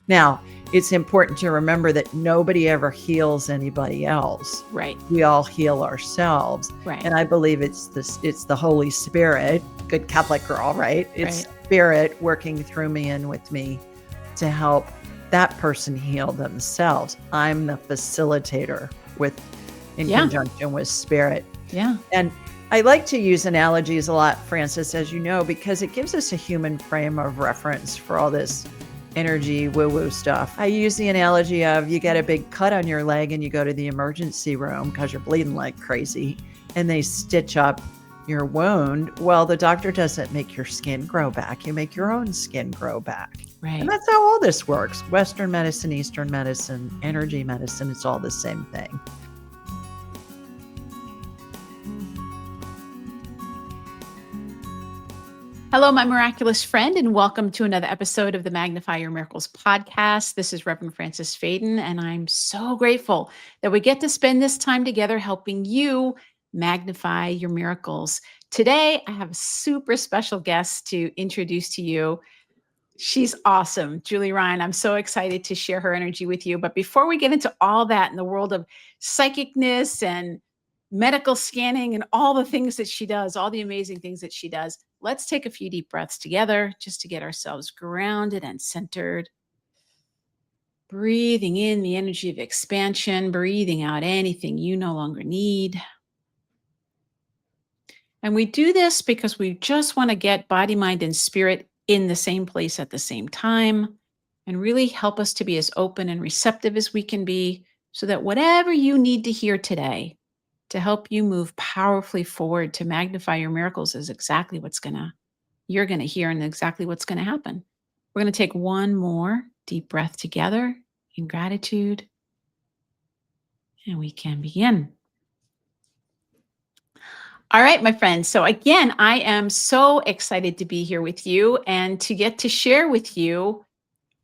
Now, it's important to remember that nobody ever heals anybody else. Right. We all heal ourselves. Right. And I believe it's the Holy Spirit, good Catholic girl, right? It's Right. Spirit working through me and with me to help that person heal themselves. I'm the facilitator in conjunction with Spirit. Yeah. And I like to use analogies a lot, Frances, as you know, because it gives us a human frame of reference for all this energy woo-woo stuff. I use the analogy of you get a big cut on your leg and you go to the emergency room because you're bleeding like crazy and they stitch up your wound. Well, the doctor doesn't make your skin grow back. You make your own skin grow back. Right. And that's how all this works. Western medicine, Eastern medicine, energy medicine, it's all the same thing. Hello, my miraculous friend, and welcome to another episode of the Magnify Your Miracles podcast. This is Reverend Frances Faden, and I'm so grateful that we get to spend this time together helping you magnify your miracles. Today, I have a super special guest to introduce to you. She's awesome, Julie Ryan. I'm so excited to share her energy with you. But before we get into all that in the world of psychicness and medical scanning and all the things that she does, all the amazing things that she does, let's take a few deep breaths together just to get ourselves grounded and centered. Breathing in the energy of expansion, breathing out anything you no longer need. And we do this because we just want to get body, mind, and spirit in the same place at the same time and really help us to be as open and receptive as we can be so that whatever you need to hear today to help you move powerfully forward to magnify your miracles is exactly you're going to hear and exactly what's going to happen. We're going to take one more deep breath together in gratitude, and we can begin. All right, my friends. So again, I am so excited to be here with you and to get to share with you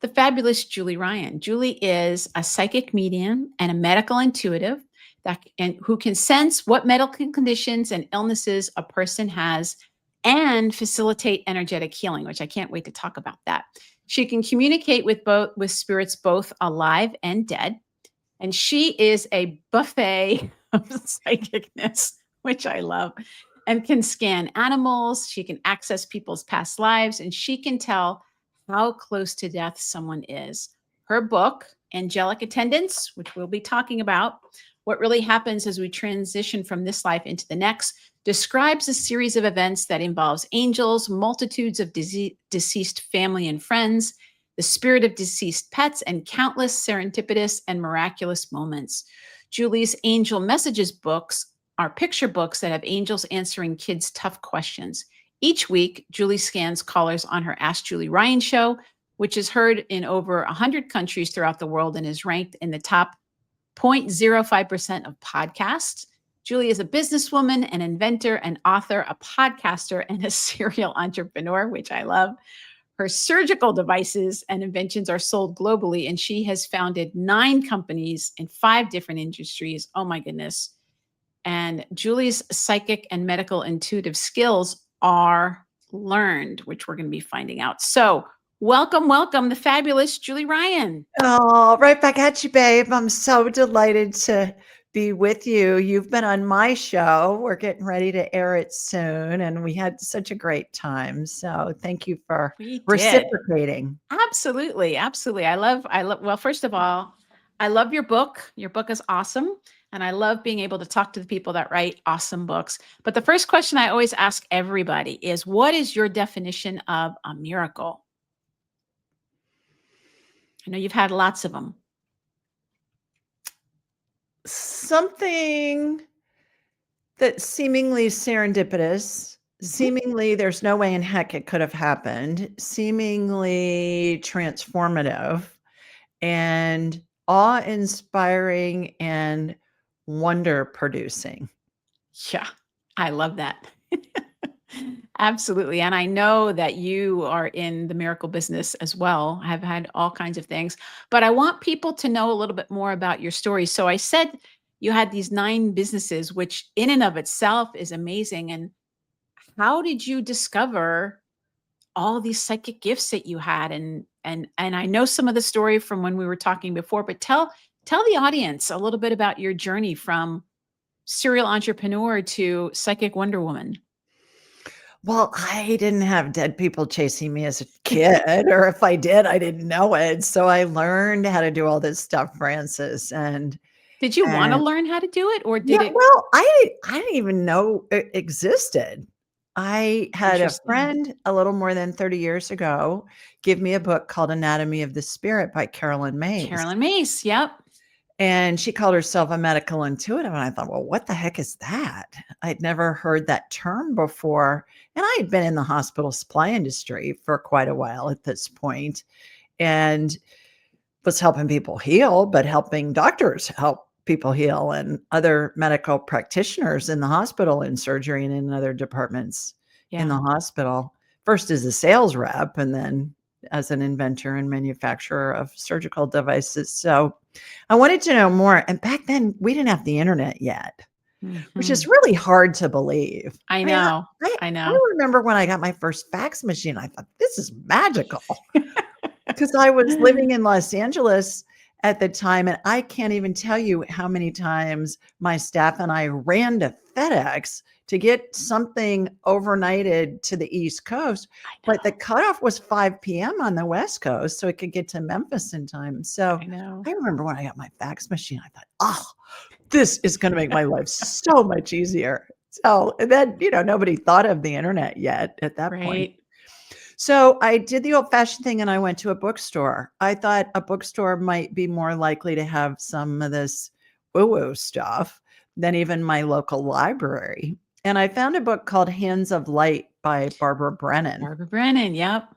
the fabulous Julie Ryan. Julie is a psychic medium and a medical intuitive who can sense what medical conditions and illnesses a person has and facilitate energetic healing, which I can't wait to talk about that. She can communicate with spirits both alive and dead. And she is a buffet of psychicness, which I love, and can scan animals. She can access people's past lives, and she can tell how close to death someone is. Her book, Angelic Attendants, which we'll be talking about, what really happens as we transition from this life into the next, describes a series of events that involves angels, multitudes of deceased family and friends, the spirit of deceased pets, and countless serendipitous and miraculous moments. Julie's Angel Messages books are picture books that have angels answering kids' tough questions. Each week, Julie scans callers on her Ask Julie Ryan show, which is heard in over 100 countries throughout the world and is ranked in the top 0.05% of podcasts. Julie is a businesswoman, an inventor, an author, a podcaster, and a serial entrepreneur, which I love. Her surgical devices and inventions are sold globally, and she has founded 9 companies in 5 different industries. Oh my goodness. And Julie's psychic and medical intuitive skills are learned, which we're going to be finding out. So welcome, the fabulous Julie Ryan. Oh, right back at you, babe. I'm so delighted to be with you. You've been on my show. We're getting ready to air it soon, and we had such a great time. So thank you for reciprocating. Absolutely. I love, well, first of all, I love your book. Your book is awesome. And I love being able to talk to the people that write awesome books. But the first question I always ask everybody is, what is your definition of a miracle? I know you've had lots of them. Something that's seemingly serendipitous, seemingly there's no way in heck it could have happened, seemingly transformative, and awe-inspiring and wonder-producing. Yeah, I love that. Absolutely. And I know that you are in the miracle business as well. I've had all kinds of things, but I want people to know a little bit more about your story. So I said you had these 9 businesses, which in and of itself is amazing. And how did you discover all these psychic gifts that you had, and I know some of the story from when we were talking before, but tell the audience a little bit about your journey from serial entrepreneur to psychic Wonder Woman. Well, I didn't have dead people chasing me as a kid, or if I did, I didn't know it. So I learned how to do all this stuff, Francis, Did you wanna and learn how to do it, or yeah, did it well, I didn't even know it existed. I had a interesting? friend a little more than 30 years ago give me a book called Anatomy of the Spirit by Carolyn Mays, Carolyn Mace, yep. and she called herself a medical intuitive, and I thought, "Well, what the heck is that?" I'd never heard that term before, and I had been in the hospital supply industry for quite a while at this point, and was helping people heal, but helping doctors help people heal and other medical practitioners in the hospital and surgery and in other departments in Yeah. the hospital. First as a sales rep and then as an inventor and manufacturer of surgical devices. So I wanted to know more. And back then we didn't have the internet yet, which is Mhm. really hard to believe. I I mean, know, I, I I know. remember when I got my first fax machine, I thought, this is magical. 'Cause I was living in Los Angeles at the time, and I can't even tell you how many times my staff and I ran to FedEx to get something overnighted to the East Coast, I but the know, cutoff was 5 PM on the West Coast, so it could get to Memphis in time. So, I know. I remember when I got my fax machine, I thought, "Oh, this is gonna make my life so much easier." So, and then, nobody thought of the internet yet at that point. Right. So I did the old-fashioned thing and I went to a bookstore. I thought a bookstore might be more likely to have some of this woo-woo stuff than even my local library. And I found a book called Hands of Light by Barbara Brennan, Barbara Brennan, yep.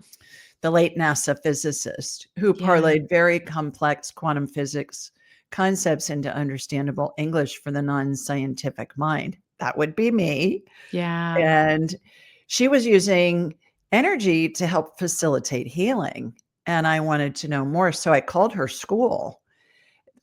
the late NASA physicist who Yeah, parlayed very complex quantum physics concepts into understandable English for the non-scientific mind. That would be me. yeah, And she was using energy to help facilitate healing, and I wanted to know more, so I called her school,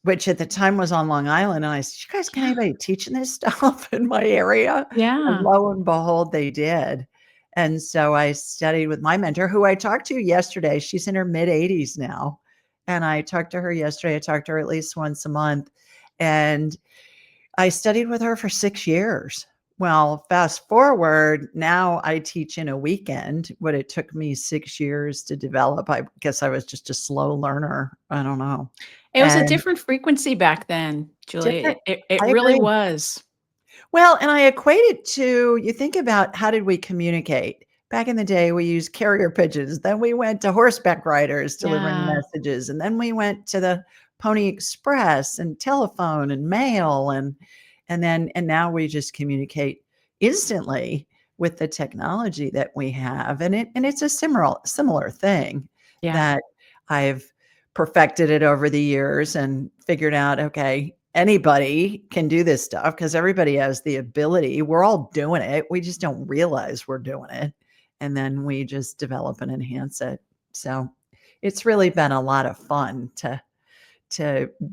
which at the time was on Long Island, and I said, "You guys got yeah, anybody teaching this stuff in my area?" And yeah, lo and behold, they did. And so I studied with my mentor, who I talked to yesterday. She's in her mid-80s now, and I talked to her yesterday. I talk to her at least once a month, and I studied with her for 6 years. Well, fast forward, now I teach in a weekend, what it took me 6 years to develop. I guess I was just a slow learner. I don't know. it was a And different frequency back then, Julie, different it I really agree. was. Well, and I equate it to you think about how did we communicate? Back in the day, we used carrier pigeons. Then we went to horseback riders delivering Yeah, messages. And then we went to the Pony Express and telephone and mail and now we just communicate instantly with the technology that we have. And it's a similar thing yeah, that I've perfected it over the years and figured out, okay, anybody can do this stuff because everybody has the ability. We're all doing it. We just don't realize we're doing it. And then we just develop and enhance it. So it's really been a lot of fun to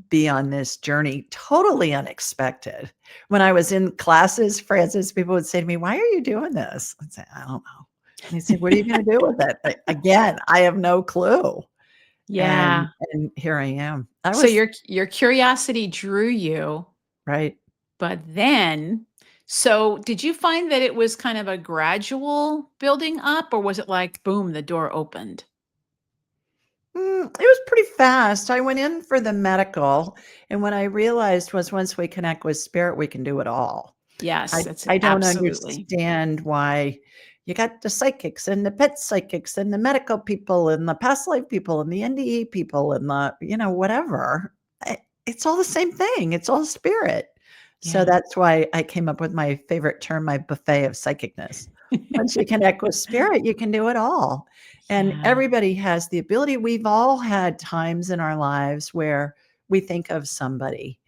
be on this journey, totally unexpected. When I was in classes, Francis, people would say to me, "Why are you doing this?" I'd say, "I don't know." And they say, "What are you going to do with it?" Again, I have no clue. And yeah. and here I am. I So was your curiosity drew you, right. but then so did you find that it was kind of a gradual building up, or was it like, boom, the door opened? It was pretty fast. I went in for the medical, and what I realized was once we connect with spirit, we can do it all. Yes, I that's I don't absolutely. understand why you got the psychics and the pet psychics and the medical people and the past life people and the NDE people and whatever. It's all the same thing. It's all spirit. So Yeah. that's why I came up with my favorite term, my buffet of psychicness. Once you connect with spirit, you can do it all. And Yeah, everybody has the ability. We've all had times in our lives where we think of somebody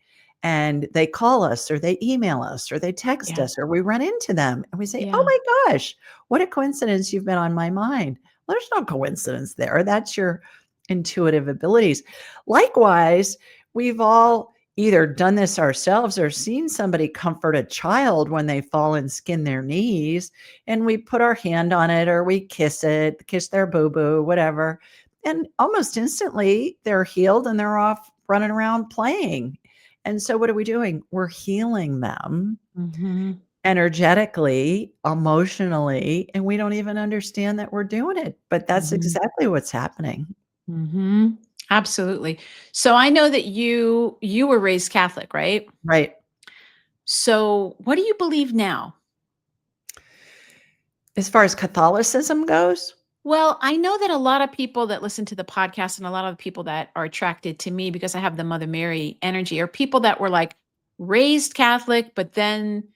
and they call us or they email us or they text yeah, us or we run into them and we say, "Oh yeah, my gosh, what a coincidence you've been on my mind." Well, there's no coincidence there. That's your intuitive abilities. Likewise, we've all either done this ourselves or seen somebody comfort a child when they fall and skin their knees, and we put our hand on it or we kiss it, kiss their boo-boo, whatever, and almost instantly they're healed and they're off running around playing. And so what are we doing? We're healing them Mhm. energetically, emotionally, and we don't even understand that we're doing it, but that's Mhm. exactly what's happening. Mhm. Absolutely. So I know that you were raised Catholic, right? Right. So what do you believe now? As far as Catholicism goes, Well, I know that a lot of people that listen to the podcast and a lot of people that are attracted to me because I have the Mother Mary energy are people that were like raised Catholic, but then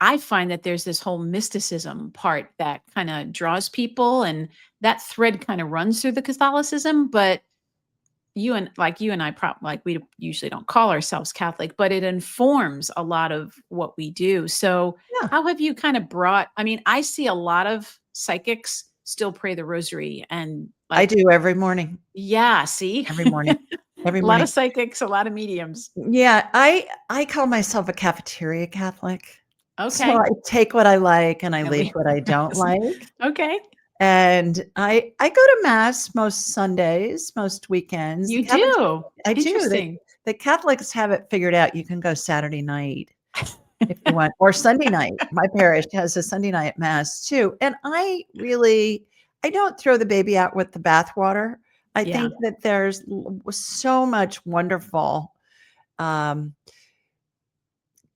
I find that there's this whole mysticism part that kind of draws people and that thread kind of runs through the Catholicism, but you and I like we usually don't call ourselves Catholic, but it informs a lot of what we do. So, yeah, how have you kind of brought I mean, I see a lot of psychics still pray the rosary and I like do every morning, yeah, see? every morning, every A lot morning. of psychics, a lot of mediums. Yeah, I call myself a cafeteria Catholic. So Okay. I take what I like and I And leave we what I don't like. Okay. And I go to mass most Sundays, most weekends. The You Catholics do. I do. Interesting. The Catholics have it figured out. You can go Saturday night if you want, or Sunday night. My parish has a Sunday night mass too. And I don't throw the baby out with the bathwater. I Yeah. think that there's so much wonderful um,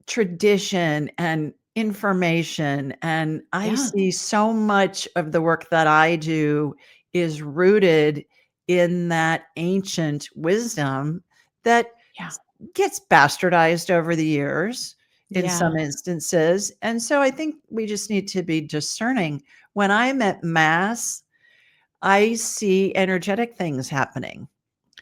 tradition and information. And I Yeah. see so much of the work that I do is rooted in that ancient wisdom that Yeah. gets bastardized over the years in Yeah. some instances. And so I think we just need to be discerning. When I'm at mass, I see energetic things happening.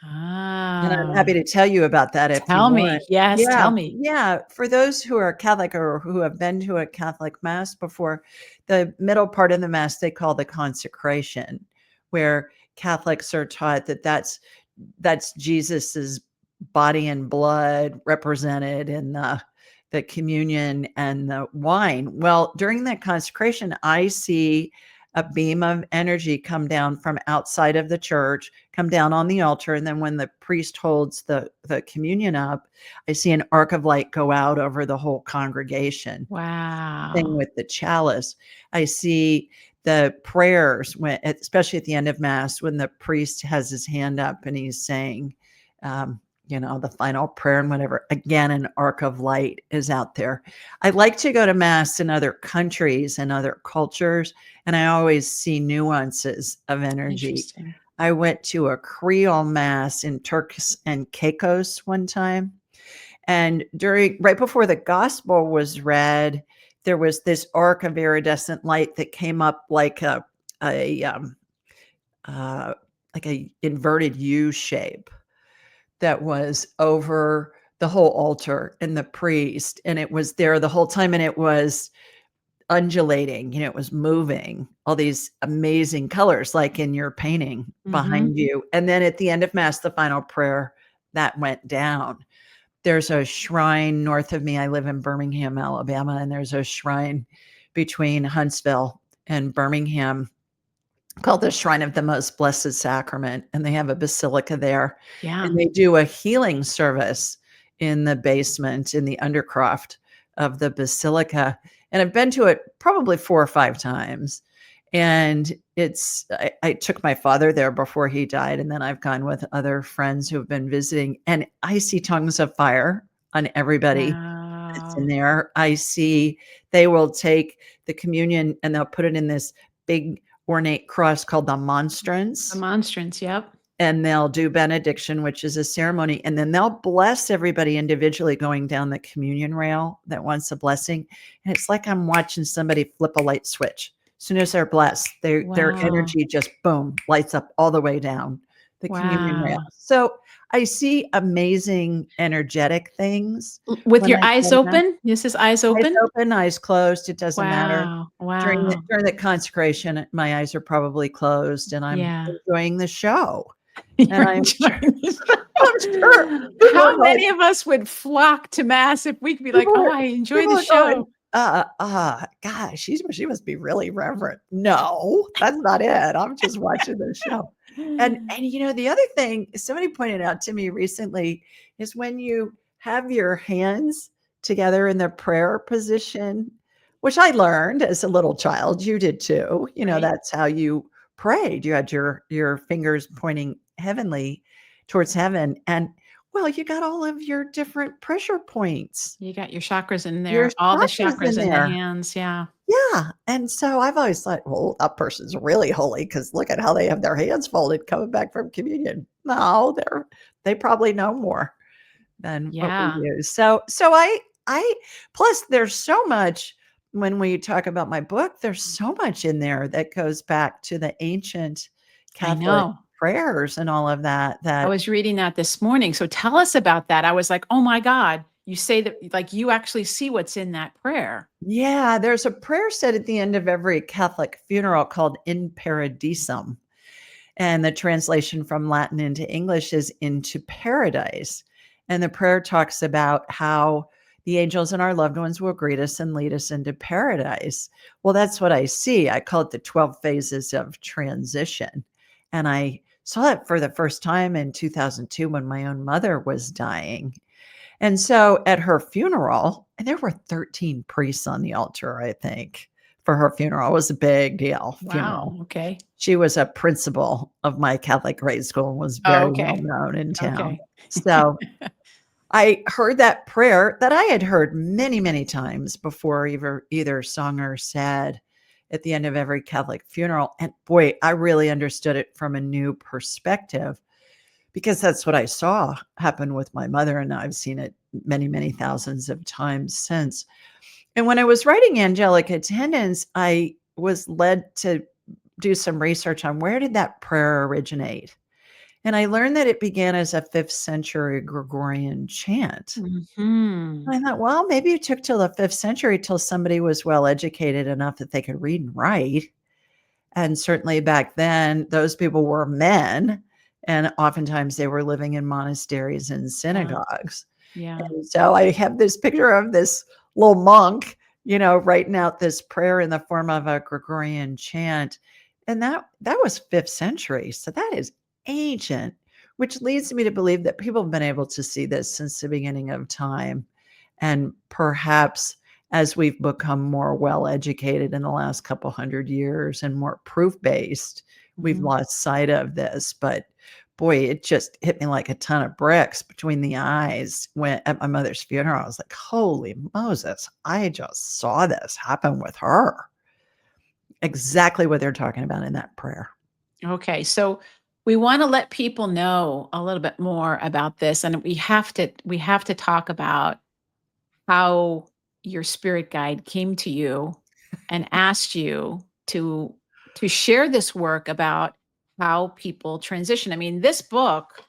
And I'm Ah. happy to tell you about that if you Tell want. me. Yes, Yeah, tell me. yeah. For those who are Catholic or who have been to a Catholic mass before, the middle part of the mass they call the consecration, where Catholics are taught that that's Jesus's body and blood represented in the communion and the wine. Well, during that consecration, I see a beam of energy come down from outside of the church, come down on the altar, and then when the priest holds the communion up, I see an arc of light go out over the whole congregation. Thing Wow. with the chalice. I see the prayers when, especially at the end of mass, when the priest has his hand up and he's saying, um, the final prayer and whatever. Again, an arc of light is out there. I like to go to mass in other countries and other cultures, and I always see nuances of energy. Interesting. I went to a Creole mass in Turks and Caicos one time, and right before the gospel was read, there was this arc of iridescent light that came up a uh, like a inverted U shape that was over the whole altar and the priest, and it was there the whole time, and it was undulating, it was moving, all these amazing colors like in your painting Mhm. behind you. And then at the end of mass, the final prayer that went down. There's a shrine north of me. I live in Birmingham, Alabama, and there's a shrine between Huntsville and Birmingham called the Shrine of the Most Blessed Sacrament, and they have a basilica there, Yeah. and they do a healing service in the basement, in the undercroft of the basilica, and I've been to it probably 4 or 5 times, and I took my father there before he died, and then I've gone with other friends who have been visiting, and I see tongues of fire on everybody that's in Wow. there. I see they will take the communion and they'll put it in this big ornate cross called the A monstrance, monstrance, yep. and they'll do benediction, which is a ceremony, and then they'll bless everybody individually going down the communion rail that wants a blessing, and it's like I'm watching somebody flip a light switch. As soon as they're blessed, their Wow. energy just boom, lights up all the way down the communion rail. Wow. So I see amazing energetic things With when your I eyes go to mass. open? This is eyes Eyes open? open, eyes closed, it doesn't matter. Wow. During the Wow. during the consecration, my eyes are probably closed and I'm Yeah. enjoying the show. And You're I'm sure enjoying this. I'm sure people are How going many of us would flock to mass if we could be like, people "Oh, are I enjoy people the are going, show." gosh, she must be really reverent." No, that's not it. I'm just watching the show. And the other thing somebody pointed out to me recently is when you have your hands together in the prayer position, which I learned as a little child, you did too. Right? That's how you prayed. You had your fingers pointing heavenly towards heaven, and well, you got all of your different pressure points, You got your chakras in your there, all the chakras in chakras in the there. hands, yeah. Yeah, and so I've always thought, "Well, that person's really holy because look at how they have their hands folded coming back from communion." No, they probably know more than what we Yeah, do. So I plus there's so much when we talk about my book, there's so much in there that goes back to the ancient I Catholic know. prayers and all of that, I that was reading that this morning, so tell us about that. I was like, "Oh my god." You say that like, you actually see what's in that prayer. yeah, there's a prayer said at the end of every Catholic funeral called In Paradisum. And the translation from Latin into English is into paradise. And the prayer talks about how the angels and our loved ones will greet us and lead us into paradise. Well, that's what I see. I call it the 12 phases of transition. And I saw it for the first time in 2002 when my own mother was dying. And so at her funeral, and there were 13 priests on the altar, I think, for her funeral. It was a big deal Wow, funeral. okay. She was a principal of my Catholic grade school and was Oh, very well okay. known in town. Okay. So I heard that prayer that I had heard many, many times before either sung or said at the end of every Catholic funeral. And boy, I really understood it from a new perspective because that's what I saw happen with my mother. And I've seen it many, many thousands of times since. And when I was writing Angelic Attendants, I was led to do some research on where did that prayer originate. And I learned that it began as a 5th century Gregorian chant. Mhm. And I thought, well, maybe it took till the 5th century till somebody was well educated enough that they could read and write. And certainly back then, those people were men. And oftentimes they were living in monasteries and Yeah, synagogues. yeah. And so I have this picture of this little monk, writing out this prayer in the form of a Gregorian chant. And that was 5th century. So that is ancient, which leads me to believe that people have been able to see this since the beginning of time. And perhaps as we've become more well educated in the last couple hundred years and more proof based, we've Mhm. lost sight of this. But boy, it just hit me like a ton of bricks between the eyes when at my mother's funeral. I was like, holy Moses, I just saw this happen with her. Exactly what they're talking about in that prayer. Okay, so we wanna let people know a little bit more about this, and we have to talk about how your spirit guide came to you and asked you to share this work about how people transition. I mean, this book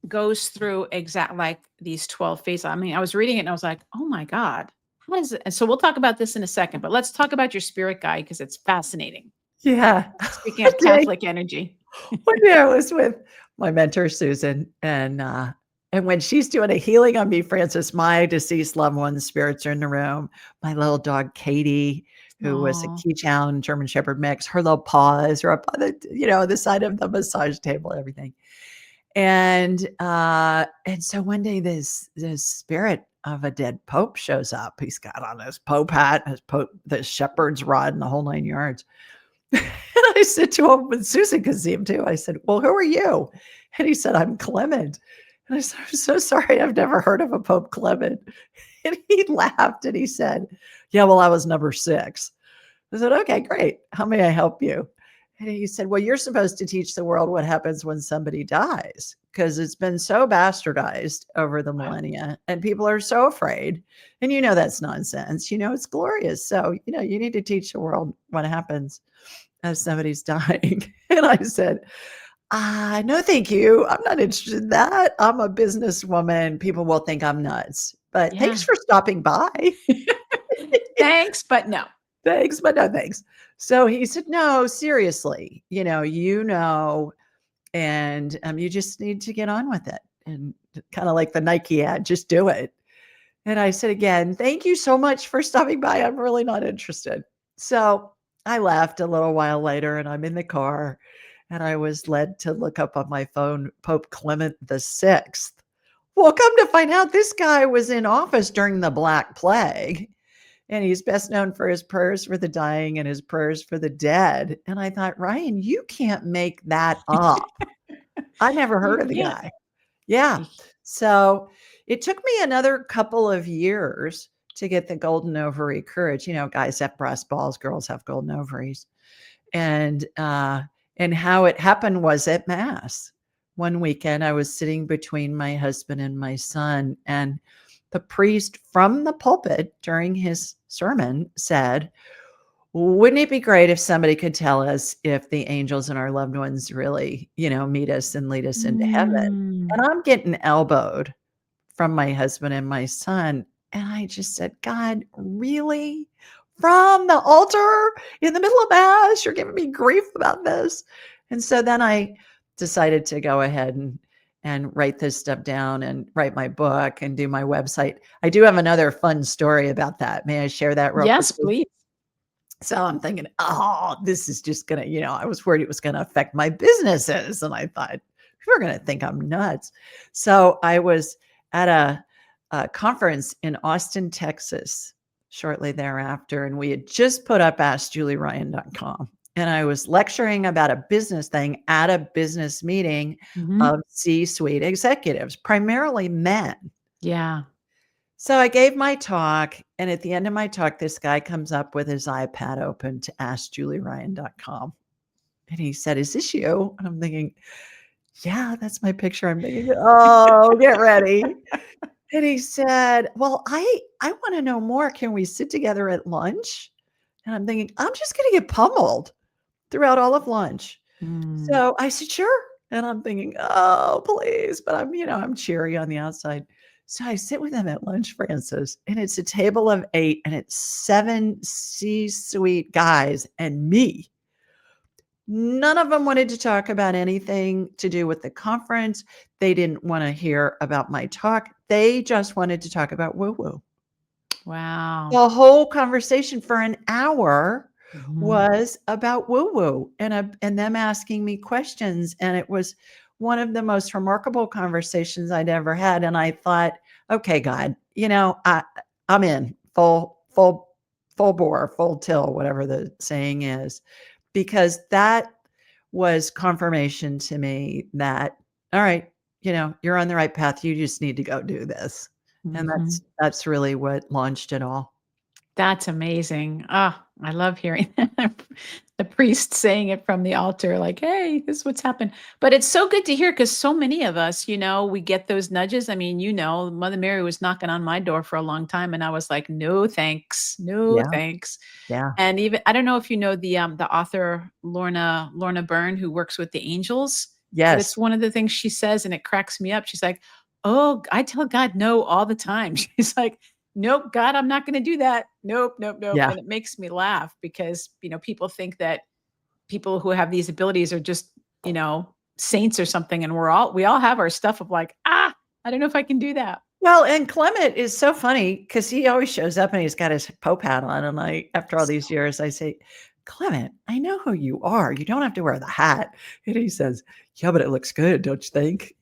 goes through exact like these 12 phases. I mean, I was reading it and I was like, "Oh my god. How is it?" And so we'll talk about this in a second, but let's talk about your spirit guide because it's fascinating. Yeah. Speaking One of day Catholic energy. one day I was with my mentor, Susan, and when she's doing a healing on me, Francis, my deceased loved one's spirits are in the room. My little dog, Katie, who was a Oh, Keychown German Shepherd mix, her little paws are up on the side of the massage table, everything. And so one day this spirit of a dead pope shows up. He's got on his pope hat, his pope, the shepherd's rod, and the whole 9 yards. And I said to him, when Susan could see him too, I said, "Well, who are you?" And he said, "I'm Clement." And I said, "I'm so sorry. I've never heard of a Pope Clement." And he laughed and he said, "Yeah, well, I was number 6." I said, "Okay, great. How may I help you?" And he said, "Well, you're supposed to teach the world what happens when somebody dies because it's been so bastardized over the wow. millennia and people are so afraid. And that's nonsense. It's glorious. So, you need to teach the world what happens as somebody's dying." And I said, no, thank you. I'm not interested in that. I'm a businesswoman. People will think I'm nuts. But thanks Yeah. for stopping by. Thanks, but no. Thanks, but no thanks. So he said, "No, seriously, and you just need to get on with it. And kind of like the Nike ad, just do it. And I said again, thank you so much for stopping by. I'm really not interested. So I left a little while later and I'm in the car and I was led to look up on my phone Pope Clement the Sixth. Well, come to find out, this guy was in office during the Black Plague, and he's best known for his prayers for the dying and his prayers for the dead. And I thought, Ryan, you can't make that up. I never heard You of the can't. guy. Yeah. You So it took me another couple of years to get the golden ovary courage. Guys have breast balls, girls have golden ovaries. And how it happened was at mass. One weekend I was sitting between my husband and my son, and the priest from the pulpit during his sermon said, wouldn't it be great if somebody could tell us if the angels and our loved ones really, meet us and lead us into heaven? Mm. And I'm getting elbowed from my husband and my son. And I just said, God, really? From the altar in the middle of mass, you're giving me grief about this. And so then I decided to go ahead and write this stuff down and write my book and do my website. I do have another fun story about that. May I share that real Yes, quickly? please. So I'm thinking, oh, this is just going to, I was worried it was going to affect my businesses. And I thought, people are going to think I'm nuts. So I was at a conference in Austin, Texas, shortly thereafter. And we had just put up AskJulieRyan.com. And I was lecturing about a business thing at a business meeting Mhm. of C-suite executives, primarily men. Yeah. So I gave my talk, and at the end of my talk, this guy comes up with his iPad open to AskJulieRyan.com. And he said, is this you? And I'm thinking, yeah, that's my picture. I'm thinking, oh, get ready. And he said, well, I want to know more. Can we sit together at lunch? And I'm thinking, I'm just going to get pummeled throughout all of lunch. Mm. So I said, sure. And I'm thinking, oh, please. But I'm cheery on the outside. So I sit with him at lunch, Francis, and it's a table of 8, and it's 7 C-suite guys and me. None of them wanted to talk about anything to do with the conference. They didn't want to hear about my talk. They just wanted to talk about woo-woo. Wow. The whole conversation for an hour Mhm. was about woo-woo and them asking me questions. And it was one of the most remarkable conversations I'd ever had. And I thought, okay, God, I'm in full bore, full till, whatever the saying is, because that was confirmation to me that, all right, you're on the right path. You just need to go do this. And Mhm. that's really what launched it all. That's amazing. Ah, I love hearing the priest saying it from the altar, like, hey, this is what's happened. But it's so good to hear because so many of us, we get those nudges. I mean, Mother Mary was knocking on my door for a long time, and I was like, no, thanks. No, Yeah, thanks. yeah. And even I don't know if you know the author Lorna Byrne, who works with the angels, but it's Yes. one of the things she says, and it cracks me up. She's like, "Oh, I tell God no all the time." She's like, "Nope, God, I'm not going to do that. Nope, nope, nope." Yeah. And it makes me laugh because people think that people who have these abilities are just saints or something, and we all have our stuff of like, I don't know if I can do that. Well, and Clement is so funny because he always shows up and he's got his Pope hat on, and after all these years, I say, "Clement, I know who you are. You don't have to wear the hat." And he says, "Yeah, but it looks good, don't you think?"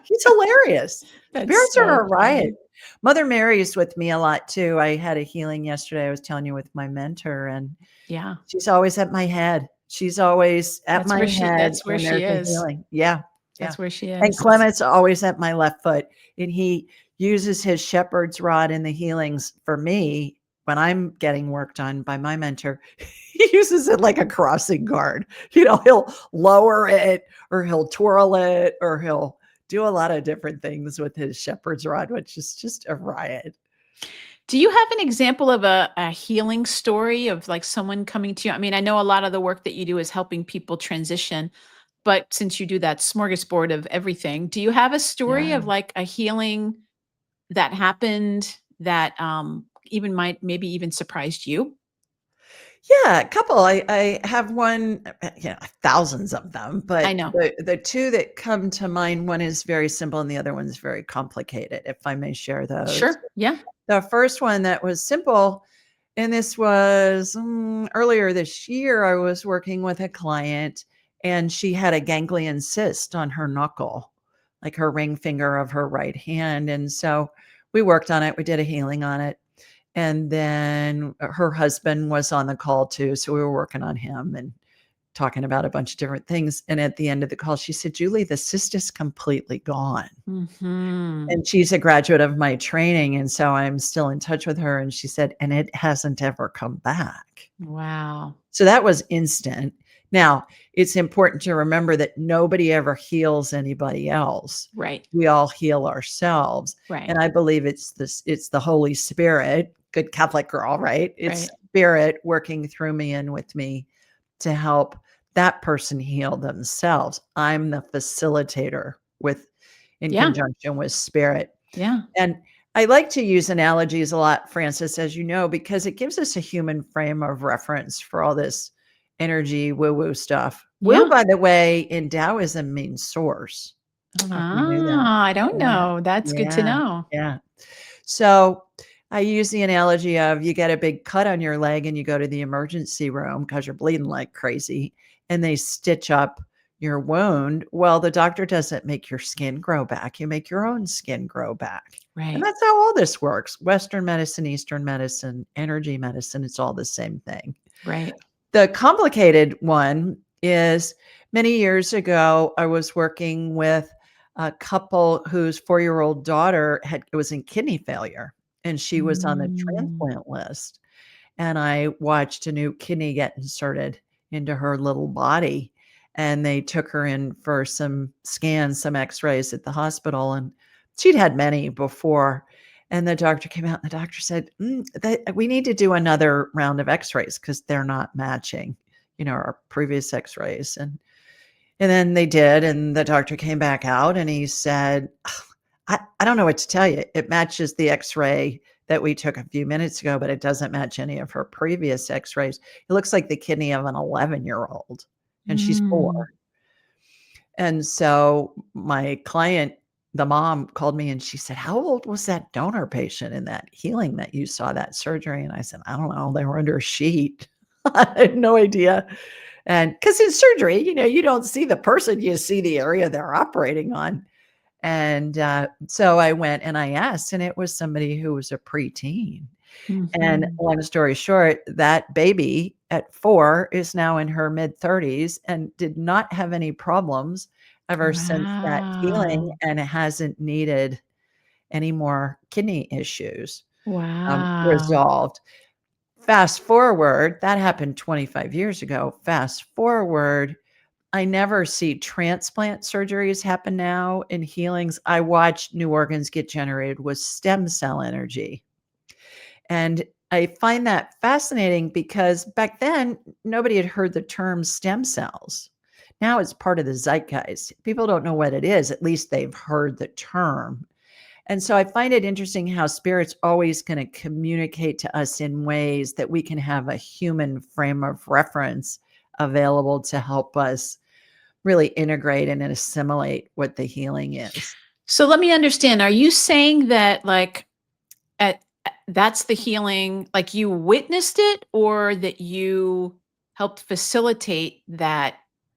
He's hilarious. That's Spirits are so a riot. funny. Mother Mary is with me a lot too. I had a healing yesterday, I was telling you, with my mentor, and Yeah, she's always at my head. She's always at that's my where she head that's where when she there's a is. healing. Yeah, yeah. That's where she And is. It's Clement's always at my left foot, and he uses his shepherd's rod in the healings for me when I'm getting work done by my mentor. He uses it like a crossing guard. He'll lower it, or he'll twirl it, or he'll do a lot of different things with his shepherd's rod, which is just a riot. Do you have an example of a healing story of like someone coming to you? I mean, I know a lot of the work that you do is helping people transition, but since you do that smorgasbord of everything, do you have a story Yeah. of like a healing that happened that even might maybe even surprised you? Yeah, a couple. I have one, thousands of them, I but know. the two that come to mind, one is very simple and the other one's very complicated, if I may share those. Sure. Yeah. The first one that was simple, and this was earlier this year, I was working with a client and she had a ganglion cyst on her knuckle, like her ring finger of her right hand. And so we worked on it, we did a healing on it. And then her husband was on the call too. So we were working on him and talking about a bunch of different things. And at the end of the call, she said, "Julie, the cyst is completely gone." Mhm. And she's a graduate of my training, and so I'm still in touch with her, and she said, "And it hasn't ever come back." Wow. So that was instant. Now, it's important to remember that nobody ever heals anybody else. Right. We all heal ourselves, Right. and I believe it's the Holy Spirit, good Catholic girl, right? It's Right. spirit working through me and with me to help that person heal themselves. I'm the facilitator with in Yeah. conjunction with spirit. Yeah. And I like to use analogies a lot, Francis, as you know, because it gives us a human frame of reference for all this energy woo-woo stuff. Woo, Yeah. by the way, in Taoism means source. I don't know if you knew that. I don't know. That's good to Yeah, know. yeah. So I use the analogy of you get a big cut on your leg and you go to the emergency room because you're bleeding like crazy and they stitch up your wound. Well, the doctor doesn't make your skin grow back. You make your own skin grow back. And Right. that's how all this works. Western medicine, Eastern medicine, energy medicine, it's all the same thing. Right. The complicated one is many years ago, I was working with a couple whose 4-year-old daughter was in kidney failure, and she was on the Mm. transplant list. And I watched a new kidney get inserted into her little body, and they took her in for some scans, some X-rays at the hospital, and she'd had many before. And the doctor came out, and the doctor said, "We need to do another round of X-rays because they're not matching, our previous X-rays." And then they did, and the doctor came back out, and he said, "I don't know what to tell you. It matches the X-ray that we took a few minutes ago, but it doesn't match any of her previous X-rays. It looks like the kidney of an 11-year-old, and she's 4." Mm. And so my client, the mom, called me and she said, "How old was that donor patient in that healing that you saw, that surgery?" And I said, "I don't know. They were under a sheet." I had no idea. And because in surgery, you don't see the person, you see the area they're operating on. And so I went and I asked, and it was somebody who was a preteen. And Mhm. long story short, that baby at 4 is now in her mid-30s and did not have any problems ever since that healing Wow. and hasn't needed any more kidney issues, Wow. resolved. Fast forward, that happened 25 years ago. Fast forward, I never see transplant surgeries happen now in healings. I watch new organs get generated with stem cell energy. And I find that fascinating because back then, nobody had heard the term stem cells. Now it's part of the zeitgeist. People don't know what it is. At least they've heard the term. And so I find it interesting how spirit's always going to communicate to us in ways that we can have a human frame of reference available to help us really integrate and assimilate what the healing is. So let me understand. Are you saying that that's the healing, like you witnessed it or that you helped facilitate that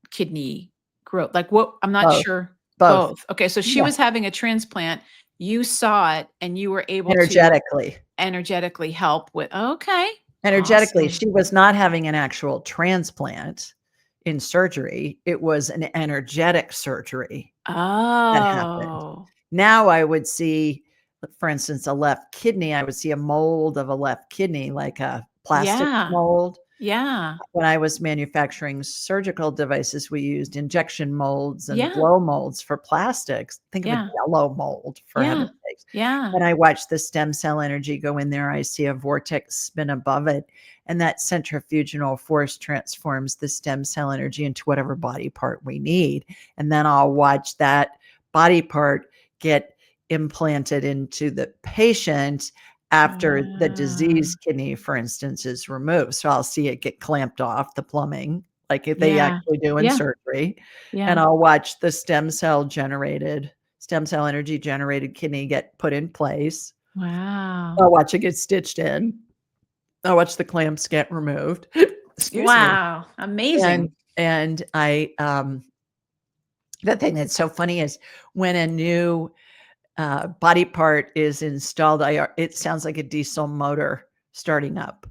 kidney growth? Like what I'm not Both, sure. both. Both. Okay, so she Yeah. was having a transplant, you saw it and you were able to Energetically. energetically help with okay. Energetically, Awesome. she was not having an actual transplant in surgery. It was an energetic surgery that happened. Oh. Now I would see, for instance, a left kidney, I would see a mold of a left kidney, like a plastic Yeah. mold. Yeah. When I was manufacturing surgical devices, we used injection molds and Yeah. blow molds for plastics. Think of a Yeah. jello mold, for Yeah. heaven's sakes. Yeah. When I watch the stem cell energy go in there, I see a vortex spin above it, and that centrifugal force transforms the stem cell energy into whatever body part we need. And then I'll watch that body part get implanted into the patient after the Ah, diseased kidney, for instance, is removed. So I'll see it get clamped off, the plumbing, like if they yeah. actually do in Yeah. surgery, and Yeah. I'll watch the stem cell energy generated kidney get put in place. Wow. I'll watch it get stitched in. I'll watch the clamps get removed. Excuse me. Wow. And Amazing. and the thing that's so funny is when a new body part is installed, it sounds like a diesel motor starting up.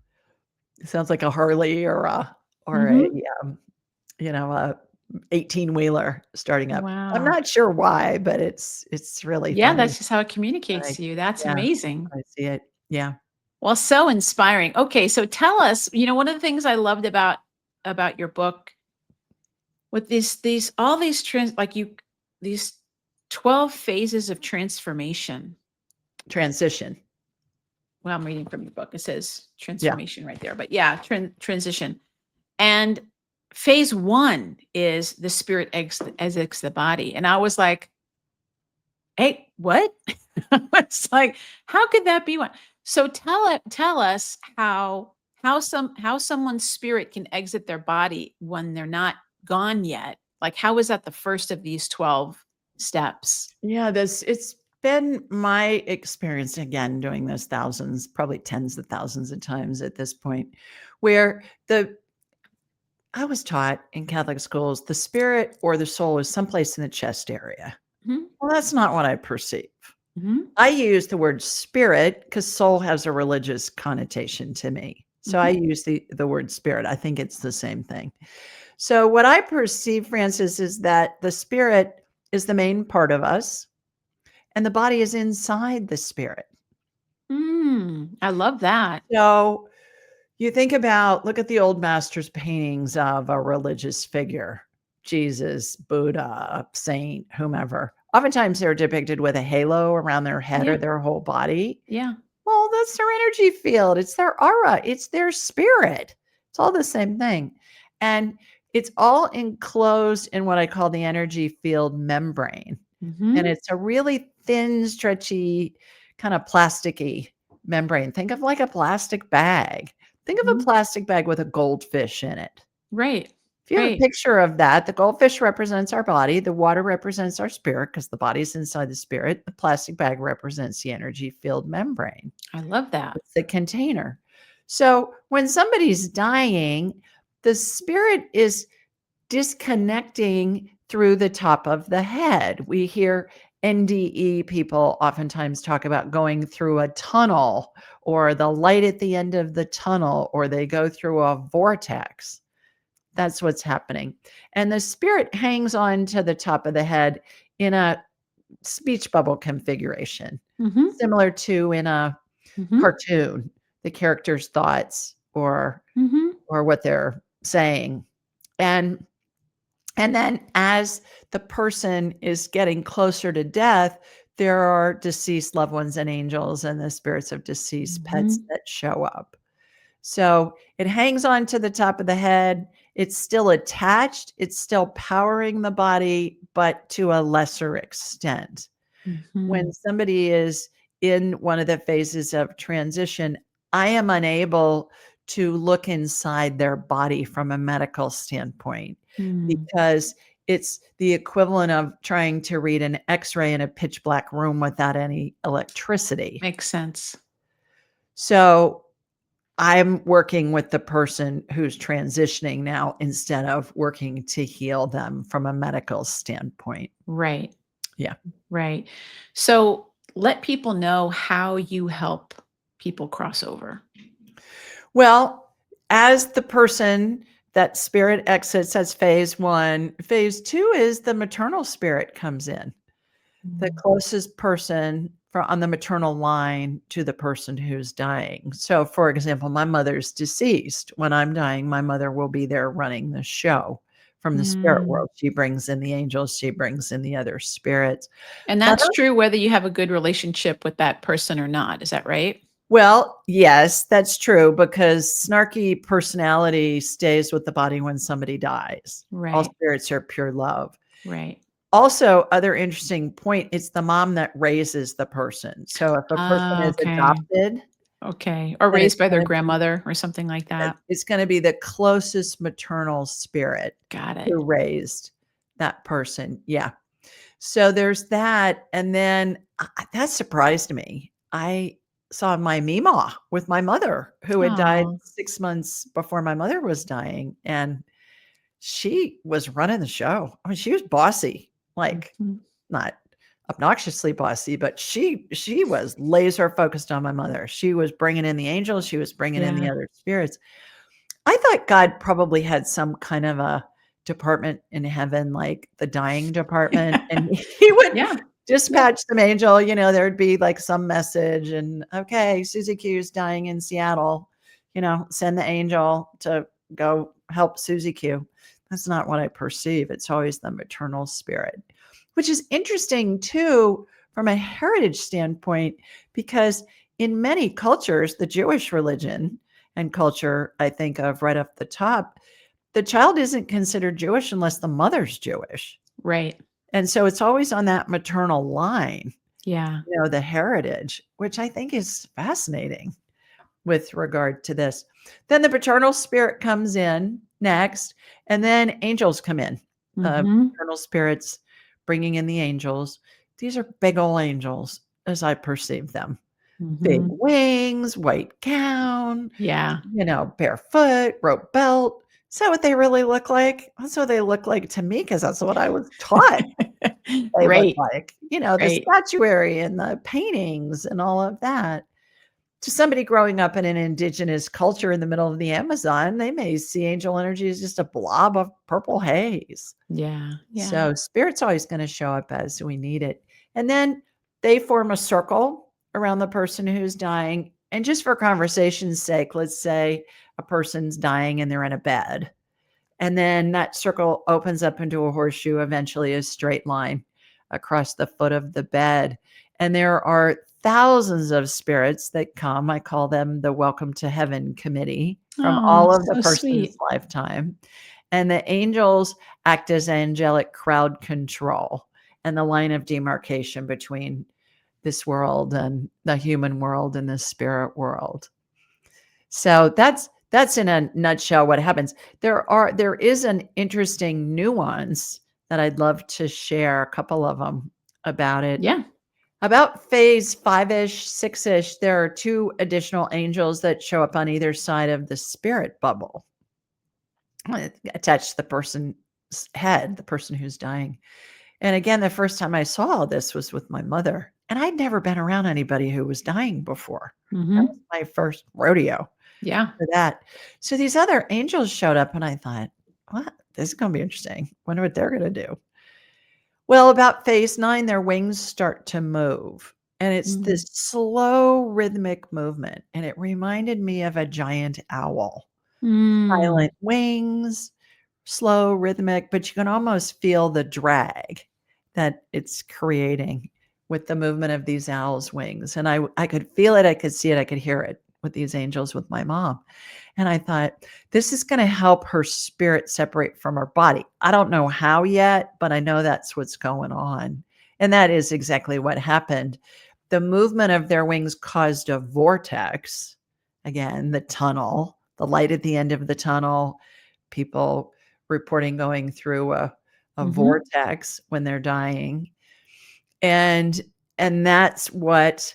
It sounds like a Harley or a Mhm. a 18-wheeler starting up. I'm Wow. not sure why, but it's really Yeah, funny that's just how it when communicates I to you. That's yeah, amazing. when I see it. Yeah. Well, so inspiring. Okay, so tell us, one of the things I loved about your book with these all these these 12 phases of transformation. Transition. Well, I'm reading from your book. It says Yeah. transformation right there. But yeah, transition. And phase 1 is the spirit exits the body. And I was like, "Hey, what?" It's like, how could that be one? So tell us how someone's spirit can exit their body when they're not gone yet. Like, how is that the first of these 12 steps? Yeah, this it's been my experience again doing this thousands, probably tens of thousands of times at this point, where the I was taught in Catholic schools the spirit or the soul is someplace in the chest area. Mhm, Well, that's not what I perceive. mhm, I use the word spirit because soul has a religious connotation to me. So I mhm, use the word spirit. I think it's the same thing. So what I perceive, Francis, is that the spirit is the main part of us and the body is inside the spirit. I love that. So you think about look at the old masters' paintings of a religious figure, Jesus, Buddha, saint, whomever. Oftentimes they're depicted with a halo around their head Yeah, or their whole body. yeah. Well, that's their energy field. It's their aura. It's their spirit. It's all the same thing. And it's all enclosed in what I call the energy field membrane. And Mhm, it's a really thin, stretchy, kind of plasticky membrane. Think of like a plastic bag. Think of a mhm. plastic bag with a goldfish in it. Right, If you have a right. picture of that, the goldfish represents our body, the water represents our spirit because the body's inside the spirit. The plastic bag represents the energy field membrane. I love that. It's the container. So when somebody's dying, the spirit is disconnecting through the top of the head. We hear NDE people oftentimes talk about going through a tunnel or the light at the end of the tunnel, or they go through a vortex. That's what's happening. And the spirit hangs on to the top of the head in a speech bubble configuration, Mhm, similar to in a mhm, cartoon, the character's thoughts mhm, or what they're saying. And and then as the person is getting closer to death, there are deceased loved ones and angels and the spirits of deceased pets mhm, that show up. So it hangs on to the top of the head. It's still attached. It's still powering the body, but to a lesser extent. When mhm, somebody is in one of the phases of transition, I am unable to look inside their body from a medical standpoint mm. because it's the equivalent of trying to read an X-ray in a pitch black room without any electricity. Makes sense. So I'm working with the person who's transitioning now instead of working to heal them from a medical standpoint. Right, Yeah. right. So let people know how you help people cross over. Well, as the person that spirit exits, that's phase 1. Phase 2 is the maternal spirit comes in, the Mm. closest person on the maternal line to the person who's dying. So, for example, my mother's deceased. When I'm dying, my mother will be there running the show from the spirit Mm. world. She brings in the angels, she brings in the other spirits. And But that's true whether you have a good relationship with that person or not. Is that right? well, yes, that's true because snarky personality stays with the body when somebody dies. All Right, spirits are pure love. right. Also, other interesting point, it's the mom that raises the person. So if a person Ah, is okay. adopted, Okay. Or Then raised by their grandmother or something like that. it's gonna be the closest maternal spirit Got it. who raised that person. Yeah. So there's that, and then that surprised me. I saw my Mima with my mother, who had died Oh. 6 months before my mother was dying, and she was running the show. I mean, she was bossy, like, Mhm. not obnoxiously bossy, but she was laser focused on my mother. She was bringing in the angels, she was bringing in the Yeah. other spirits. I thought God probably had some kind of a department in heaven, like the dying department, and he would Yeah. Yeah. dispatch some angel, there'd be like some message and, "Okay, Susie Q is dying in Seattle, send the angel to go help Susie Q." That's not what I perceive. It's always the maternal spirit, which is interesting too from a heritage standpoint, because in many cultures, the Jewish religion and culture, I think of right off the top, the child isn't considered Jewish unless the mother's Jewish. Right. And so it's always on that maternal line, Yeah. the heritage, which I think is fascinating with regard to this. Then the paternal spirit comes in next, and then angels come in. Mhm. Paternal spirits bringing in the angels. These are big old angels as I perceive them. Big Mhm. wings, white gown, Yeah. barefoot, rope belt. Is that what they really look like? That's what they look like to me, because that's what I was taught they look Right. like. The Right. statuary and the paintings and all of that. To somebody growing up in an indigenous culture in the middle of the Amazon, they may see angel energy as just a blob of purple haze. Yeah. Yeah. So spirit's always going to show up as we need it. And then they form a circle around the person who's dying. And just for conversation's sake, let's say a person's dying and they're in a bed. And then that circle opens up into a horseshoe, eventually a straight line across the foot of the bed. And there are thousands of spirits that come. I call them the Welcome to Heaven Committee from Oh, all of the so person's sweet. lifetime. And the angels act as angelic crowd control and the line of demarcation between this world and the human world and the spirit world. So that's in a nutshell what happens. There is an interesting nuance that I'd love to share, a couple of them about it. Yeah. About phase 5-ish, 6-ish, there are 2 additional angels that show up on either side of the spirit bubble, attached to the person's head, the person who's dying. And again, the first time I saw all this was with my mother, and I'd never been around anybody who was dying before. That was Mhm. my first rodeo Yeah. for that. So these other angels showed up, and I thought, "What? This is gonna be interesting. Wonder what they're gonna do." Well, about phase 9, their wings start to move, and it's Mm. this slow rhythmic movement, and it reminded me of a giant owl. Mm. Silent wings, slow, rhythmic, but you can almost feel the drag that it's creating with the movement of these owl's wings, and I could feel it, I could see it, I could hear it with these angels with my mom, and I thought, "This is gonna help her spirit separate from her body." I don't know how yet, but I know that's what's going on, and that is exactly what happened. The movement of their wings caused a vortex, again, the tunnel, the light at the end of the tunnel, people reporting going through a Mhm. vortex when they're dying, and that's what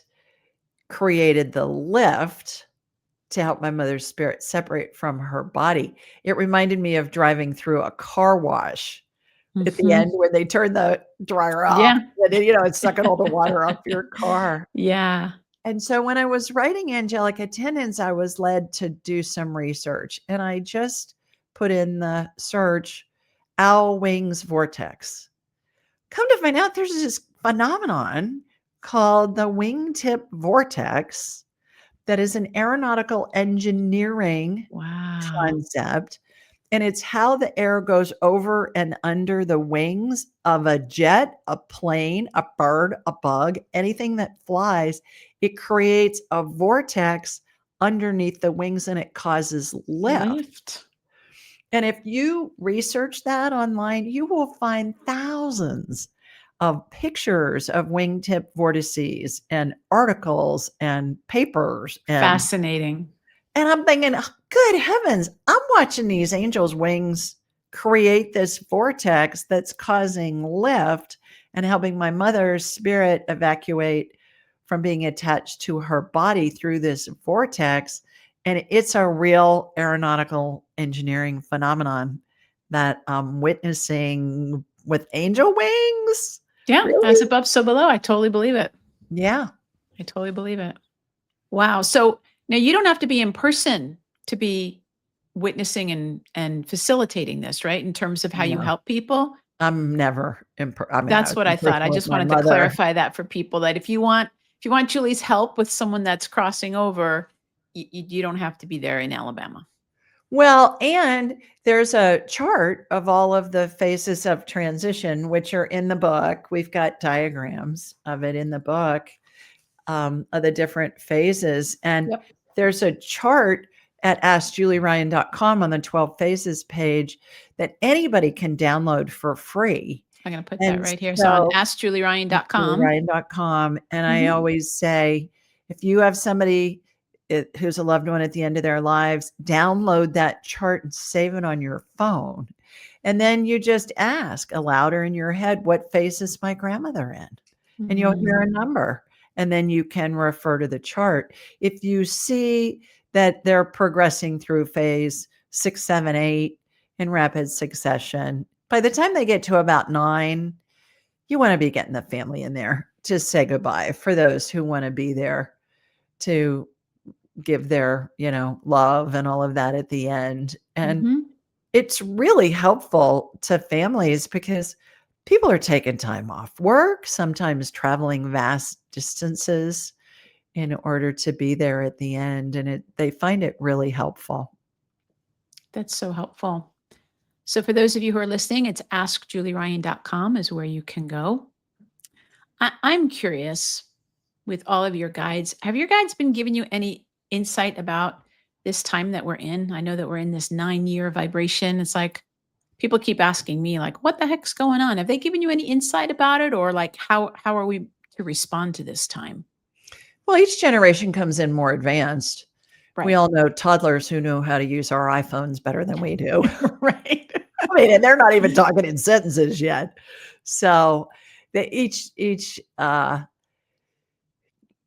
created the lift to help my mother's spirit separate from her body. It reminded me of driving through a car wash at the end Mhm. when they turn the dryer off, Yeah. and then, it's sucking all the water off your car. Yeah. And so when I was writing Angelic Attendants, I was led to do some research, and I just put in the search owl wings vortex. Come to find out there's this phenomenon called the wingtip vortex that is an aeronautical engineering Wow. concept, and it's how the air goes over and under the wings of a jet, a plane, a bird, a bug, anything that flies. It creates a vortex underneath the wings and it causes lift. Lift. And if you research that online, you will find thousands of pictures of wingtip vortices and articles and papers. Fascinating. And I'm thinking, "Oh, good heavens, I'm watching these angels' wings create this vortex that's causing lift and helping my mother's spirit evacuate from being attached to her body through this vortex. And it's a real aeronautical engineering phenomenon that I'm witnessing with angel wings. Yeah, as Really? above, so below. I totally believe it. Yeah. I totally believe it. Wow. So now you don't have to be in person to be witnessing and facilitating this, right? In terms of how you No, help people. I'm never I mean, I That's was what in I thought. I person with just my wanted to mother. clarify that for people that if you want Julie's help with someone that's crossing over, you don't have to be there in Alabama. Well, and there's a chart of all of the phases of transition, which are in the book. We've got diagrams of it in the book, of the different phases. And Yep. there's a chart at askjulieryan.com on the 12 phases page that anybody can download for free. I'm going to put that And right here. So on so askjulieryan.com. julieryan.com. And I Mhm. always say, if you have somebody who's a loved one at the end of their lives, download that chart and save it on your phone. And then you just ask aloud or in your head, what phase is my grandmother in? And you'll hear a Mhm. number. And then you can refer to the chart. If you see that they're progressing through phase 6, 7, 8 in rapid succession, by the time they get to about 9, you want to be getting the family in there to say goodbye for those who want to be there to give their, love and all of that at the end. And Mhm. it's really helpful to families because people are taking time off work, sometimes traveling vast distances in order to be there at the end. And they find it really helpful. That's so helpful. So for those of you who are listening, it's askjulieryan.com is where you can go. I'm curious with all of your guides, have your guides been giving you any insight about this time that we're in? I know that we're in this 9-year vibration. It's like people keep asking me, like, what the heck's going on? Have they given you any insight about it? Or like how are we to respond to this time? Well, each generation comes in more advanced. We Right. all know toddlers who know how to use our iPhones better than we do. Right. I mean, and they're not even talking in sentences yet. So each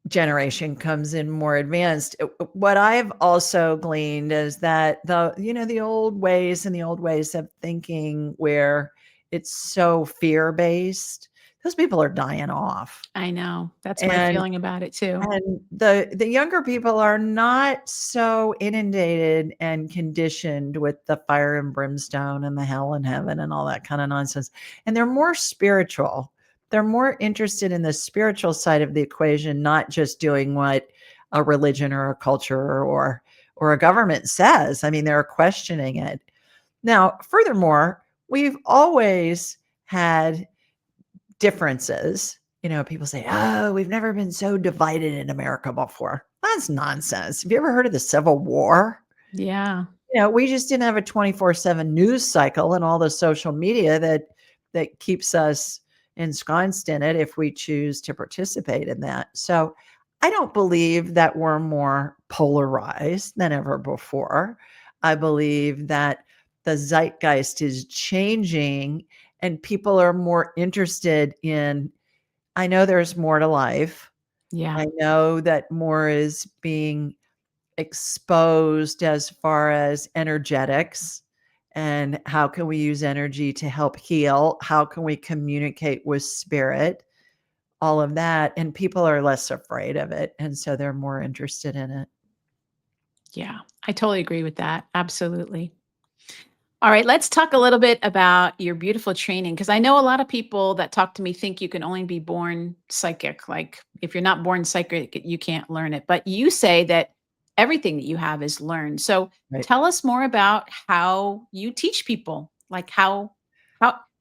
generation comes in more advanced. What I've also gleaned is that the old ways and the old ways of thinking where it's so fear based, those people are dying off. I know. That's my And feeling about it too. and the younger people are not so inundated and conditioned with the fire and brimstone and the hell and heaven and all that kind of nonsense. And they're more spiritual. They're more interested in the spiritual side of the equation, not just doing what a religion or a culture or a government says. I mean, they're questioning it. Now, furthermore, we've always had differences. People say, "Oh, we've never been so divided in America before." That's nonsense. Have you ever heard of the Civil War? Yeah. We just didn't have a 24/7 news cycle and all the social media that keeps us ensconced in it if we choose to participate in that. So, I don't believe that we're more polarized than ever before. I believe that the zeitgeist is changing and people are more interested in, I know there's more to life. Yeah. I know that more is being exposed as far as energetics and how can we use energy to help heal? How can we communicate with spirit? All of that. And people are less afraid of it. And so they're more interested in it. Yeah. I totally agree with that. Absolutely. All right, let's talk a little bit about your beautiful training because I know a lot of people that talk to me think you can only be born psychic. Like if you're not born psychic, you can't learn it. But you say that everything that you have is learned. So Right. tell us more about how you teach people. Like how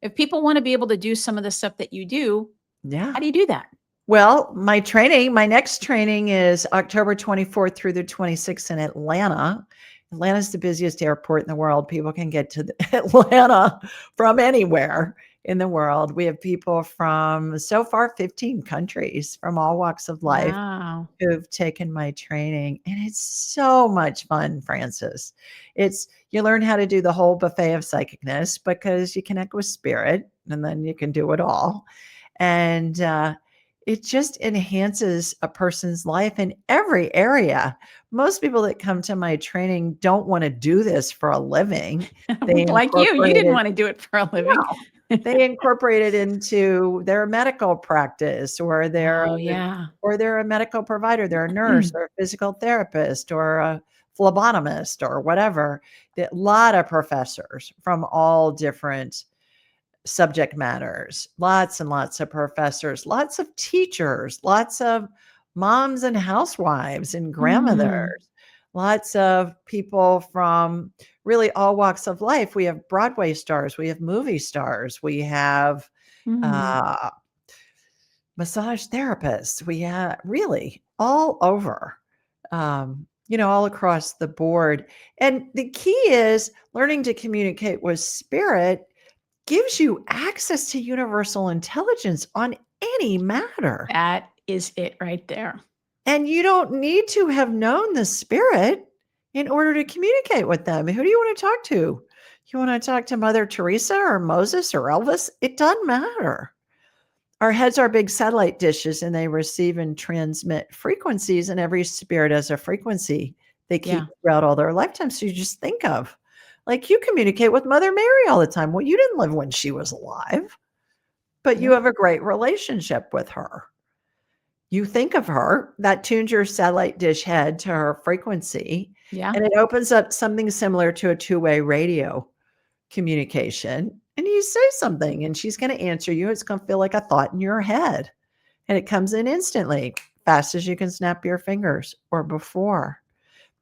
if people want to be able to do some of the stuff that you do, Yeah. how do you do that? Well, my next training is October 24th through the 26th in Atlanta. Atlanta's the busiest airport in the world. People can get to Atlanta from anywhere. in the world. We have people from so far 15 countries from all walks of life Wow. who've taken my training, and it's so much fun, Francis. It's you learn how to do the whole buffet of psychicness because you connect with spirit, and then you can do it all. And it just enhances a person's life in every area. Most people that come to my training don't want to do this for a living. They Like you incorporate didn't it. want to do it for a living. No, they incorporate it into their medical practice, Oh, yeah. or they're a medical provider, they're a nurse or a physical therapist or a phlebotomist or whatever. A lot of professors from all different subject matters, lots and lots of professors, lots of teachers, lots of moms and housewives and Mm, grandmothers, lots of people from really all walks of life. We have Broadway stars, we have movie stars, we have mm, uh, massage therapists, we have really all over, all across the board. And the key is learning to communicate with spirit gives you access to universal intelligence on any matter. that is it right there. And you don't need to have known the spirit in order to communicate with them. Who do you want to talk to? You want to talk to Mother Teresa or Moses or Elvis? It doesn't matter. Our heads are big satellite dishes and they receive and transmit frequencies, and every spirit has a frequency they keep Yeah. throughout all their lifetimes. So you just think of, like, you communicate with Mother Mary all the time. Well, you didn't live when she was alive, but you Yep. have a great relationship with her. You think of her, that tunes your satellite dish head to her frequency, Yeah. and it opens up something similar to a two-way radio communication. And you say something, and she's going to answer you. It's going to feel like a thought in your head, and it comes in instantly, fast as you can snap your fingers or before.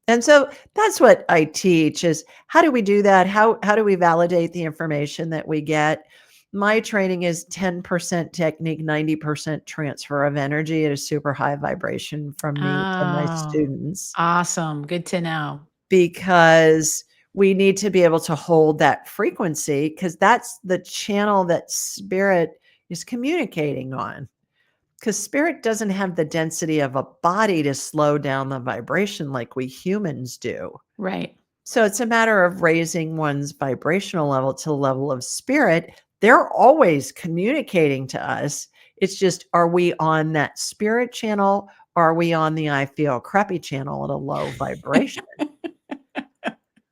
And so that's what I teach is how do we do that? How do we validate the information that we get? My training is 10% technique, 90% transfer of energy at a super high vibration from me to my Oh, students, awesome. Good to know. because we need to be able to hold that frequency, because that's the channel that spirit is communicating on. Because spirit doesn't have the density of a body to slow down the vibration like we humans do. Right. So it's a matter of raising one's vibrational level to the level of spirit. They're always communicating to us. It's just, are we on that spirit channel? Or are we on the I feel crappy channel at a low vibration?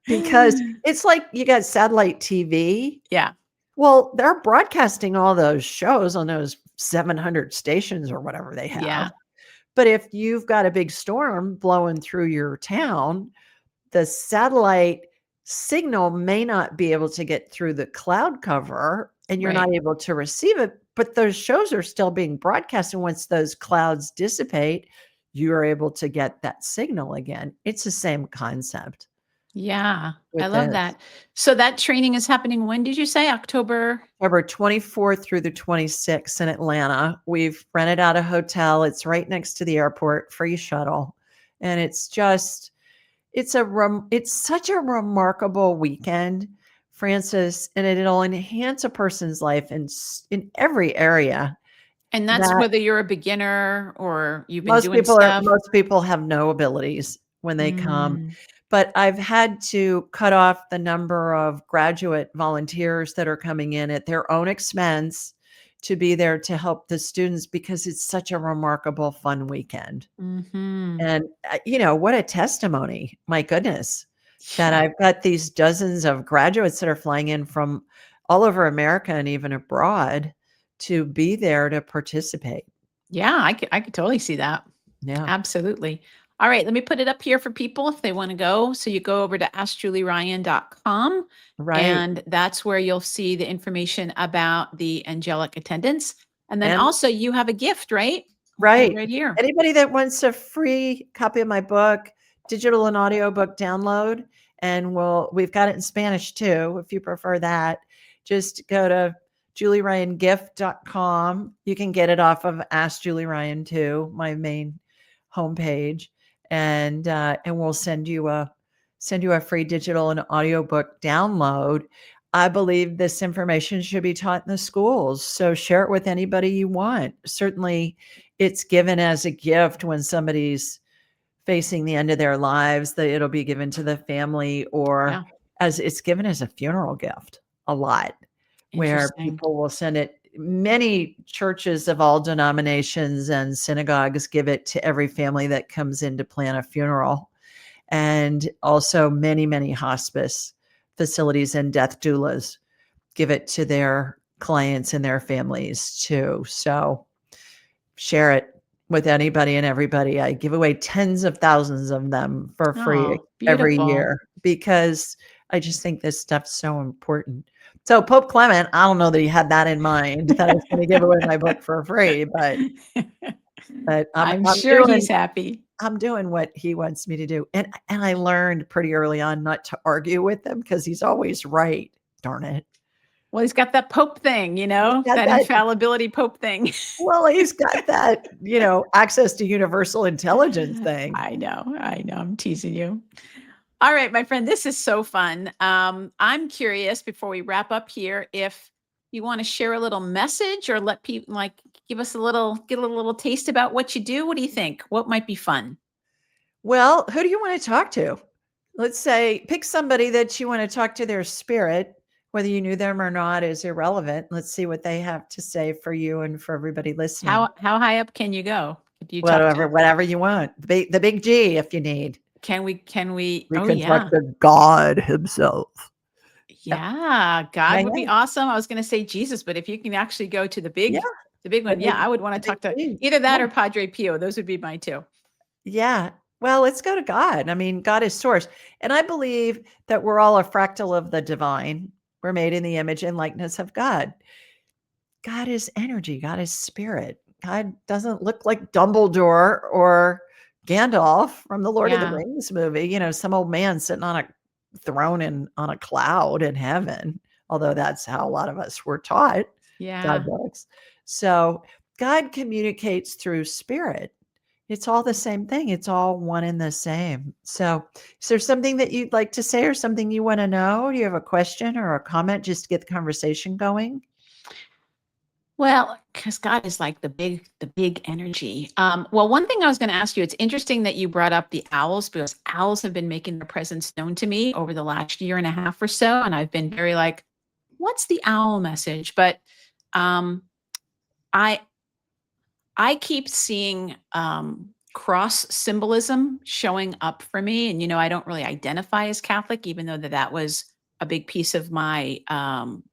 Because it's like you got satellite TV. Yeah. Well, they're broadcasting all those shows on those 700 stations or whatever they have. Yeah. But if you've got a big storm blowing through your town, the satellite signal may not be able to get through the cloud cover and you're Right. not able to receive it, but those shows are still being broadcast. And once those clouds dissipate, you're able to get that signal again. It's the same concept Yeah. I with love this. that. So that training is happening when did you say? October? October 24th through the 26th in Atlanta. We've rented out a hotel. It's right next to the airport, free shuttle. And it's such a remarkable weekend, Francis, and it'll enhance a person's life in every area And that's that whether you're a beginner or you've been doing stuff. most people have no abilities when they come. Mm, But I've had to cut off the number of graduate volunteers that are coming in at their own expense to be there to help the students, because it's such a remarkable, fun weekend. mhm. And, what a testimony, my goodness, that Yeah. I've got these dozens of graduates that are flying in from all over America and even abroad to be there to participate. Yeah, I could totally see that. Yeah, Absolutely. All right, let me put it up here for people if they want to go. So you go over to askjulieryan.com, right. and that's where you'll see the information about the angelic attendants. And then And also you have a gift, right? right. Right here. Anybody that wants a free copy of my book, digital and audio book download, and we've got it in Spanish too, if you prefer that. Just go to julieryangift.com. You can get it off of Ask Julie Ryan too, my main homepage, and we'll send you a free digital and audio book download. I believe this information should be taught in the schools. So share it with anybody you want. Certainly, it's given as a gift when somebody's facing the end of their lives, that it'll be given to the family, or Yeah. as it's given as a funeral gift a lot, where Interesting. people will send it. Many churches of all denominations and synagogues give it to every family that comes in to plan a funeral. And also many, many hospice facilities and death doulas give it to their clients and their families too. So share it with anybody and everybody. I give away tens of thousands of them for free Oh, every beautiful. year because I just think this stuff's so important. So Pope Clement, I don't know that he had that in mind, that I was going to give away my book for free, but I'm sure he's happy. I'm doing what he wants me to do. And I learned pretty early on not to argue with him because he's always right. Darn it. Well, he's got that Pope thing, He's got that that. infallibility Pope thing. Well, he's got that, access to universal intelligence thing. I know. I'm teasing you. All right, my friend, this is so fun. I'm curious before we wrap up here if you want to share a little message or let people give us get a little taste about what you do. What do you think? What might be fun? Well, who do you want to talk to? Let's say pick somebody that you want to talk to, their spirit. Whether you knew them or not is irrelevant. Let's see what they have to say for you and for everybody listening. How high up can you go? Do you talk Whatever, to? whatever you want. The big G if you need. Can we? We Oh can talk yeah. to God himself. Yep. Yeah, Yeah, God would yeah, be awesome. I was going to say Jesus, but if you can actually go to yeah. the big The one, yeah, big, I would want the to big talk to G. either that Yeah. or Padre Pio. Those would be my two. Yeah. Well, let's go to God. I mean, God is source. And I believe that we're all a fractal of the divine. We're made in the image and likeness of God. God is energy. God is spirit. God doesn't look like Dumbledore or Gandalf from the Lord of the Yeah, Rings movie. Some old man sitting on a throne on a cloud in heaven, although that's how a lot of us were taught God yeah. books. So God communicates through spirit. It's all the same thing. It's all one and the same. So, is there something that you'd like to say or something you want to know? Do you have a question or a comment just to get the conversation going? Well, because God is like the big energy. Well, one thing I was going to ask you, it's interesting that you brought up the owls because owls have been making their presence known to me over the last year and a half or so, and I've been very like, what's the owl message? But um, I I keep seeing cross symbolism showing up for me. And, I don't really identify as Catholic, even though that was a big piece of my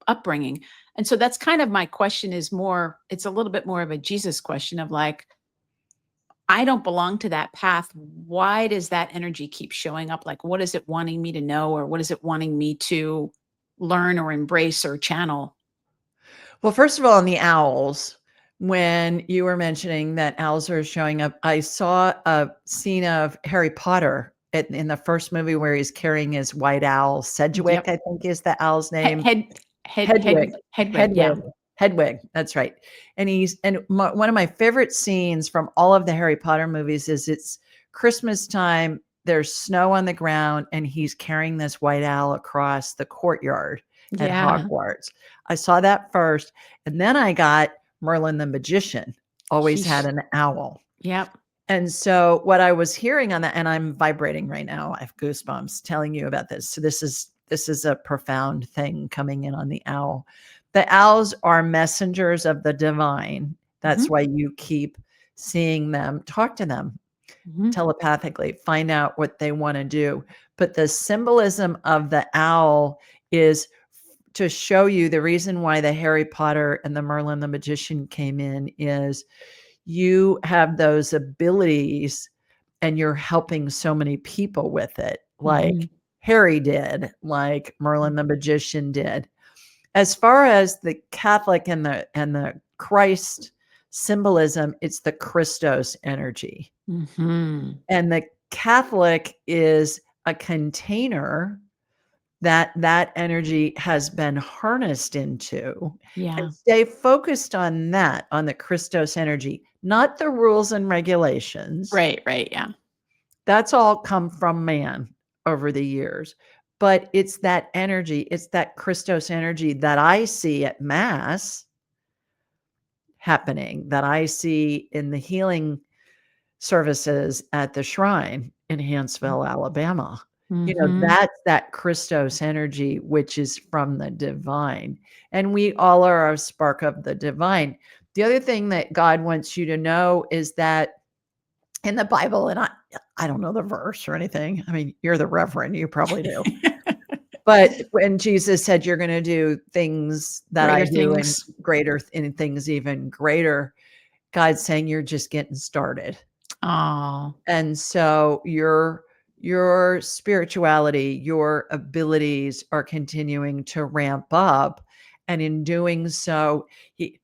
upbringing. And so that's kind of my question is more, it's a little bit more of a Jesus question of like, I don't belong to that path. Why does that energy keep showing up? Like, what is it wanting me to know, or what is it wanting me to learn or embrace or channel? Well, first of all, on the owls, when you were mentioning that owls are showing up, I saw a scene of Harry Potter in the first movie where he's carrying his white owl. Sedgwick, Yep. I think is the owl's Head, name. head, head, head, Hedwig. Hedwig. Yeah. Hedwig. Hedwig. That's right. One of my favorite scenes from all of the Harry Potter movies is it's Christmas time. There's snow on the ground, and he's carrying this white owl across the courtyard at Yeah. Hogwarts. I saw that first, and then I got Merlin the magician. Always had He's an owl. Yep. And so what I was hearing on that, and I'm vibrating right now. I have goosebumps telling you about this. So this is a profound thing coming in on the owl. The owls are messengers of the divine. That's Mhm, why you keep seeing them. Talk to them mhm, telepathically, find out what they want to do. But the symbolism of the owl is to show you the reason why the Harry Potter and the Merlin the magician came in is you have those abilities and you're helping so many people with it, like mhm, Harry did, like Merlin the magician did. As far as the Catholic and the Christ symbolism, it's the Christos energy. mhm. And the Catholic is a container that energy has been harnessed into, and Yeah. stay focused on that, on the Christos energy, not the rules and regulations. Right, yeah. That's all come from man over the years. but it's that energy, it's that Christos energy that I see at Mass happening, that I see in the healing services at the shrine in Hanceville, Alabama. Mhm. That's that Christos energy, which is from the divine. And we all are a spark of the divine. The other thing that God wants you to know is that in the Bible, and I don't know the verse or anything. I mean, you're the reverend, you probably do. But when Jesus said, "You're gonna do things that I Greater do and things. greater in things even greater," God's saying you're just getting started. Oh. And so your spirituality, your abilities are continuing to ramp up. And in doing so,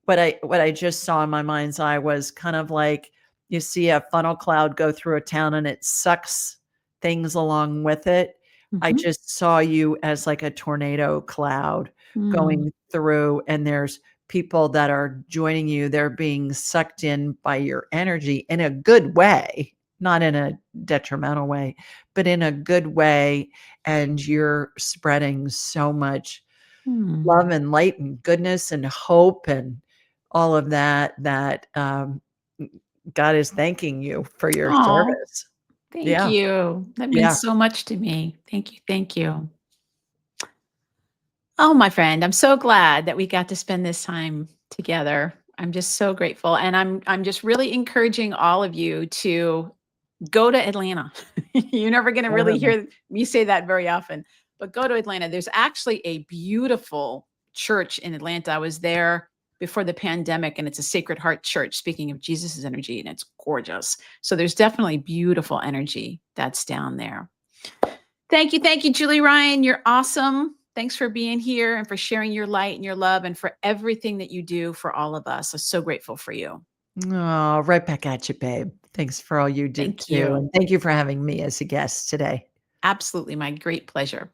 what I just saw in my mind's eye was kind of like you see a funnel cloud go through a town and it sucks things along with it. I Mhm. just saw you as like a tornado cloud Mm. going through, and there's people that are joining you. They're being sucked in by your energy in a good way, not in a detrimental way, but in a good way. And you're spreading so much Mm. love and light and goodness and hope and all of that, God is thanking you for your Aw. service. Thank Yeah. you. That Yeah. means so much to me. Thank you, thank you. Oh, my friend, I'm so glad that we got to spend this time together. I'm just so grateful, and I'm just really encouraging all of you to go to Atlanta. You're never gonna really Definitely. hear me say that very often, but go to Atlanta. There's actually a beautiful church in Atlanta. I was there before the pandemic, and it's a Sacred Heart Church, speaking of Jesus's energy, and it's gorgeous. So there's definitely beautiful energy that's down there. Thank you, Julie Ryan. You're awesome. Thanks for being here and for sharing your light and your love and for everything that you do for all of us. I'm so grateful for you. Oh, right back at you, babe. Thanks for all you do Thank too. you. And thank you for having me as a guest today. Absolutely, my great pleasure.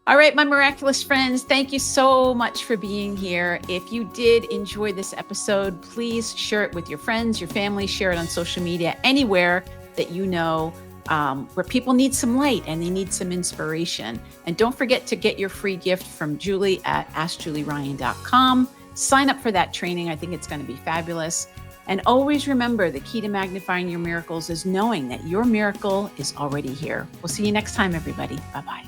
All right, my miraculous friends, thank you so much for being here. If you did enjoy this episode, please share it with your friends, your family, share it on social media, anywhere that you know where people need some light and they need some inspiration. And don't forget to get your free gift from Julie at askjulieryan.com. Sign up for that training. I think it's going to be fabulous. And always remember, the key to magnifying your miracles is knowing that your miracle is already here. We'll see you next time, everybody. Bye-bye.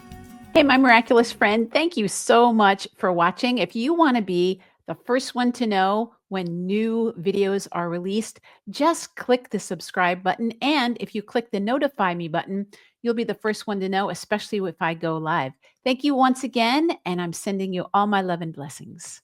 Hey, my miraculous friend, thank you so much for watching. If you want to be the first one to know when new videos are released, just click the subscribe button. And if you click the notify me button, you'll be the first one to know, especially if I go live. Thank you once again, and I'm sending you all my love and blessings.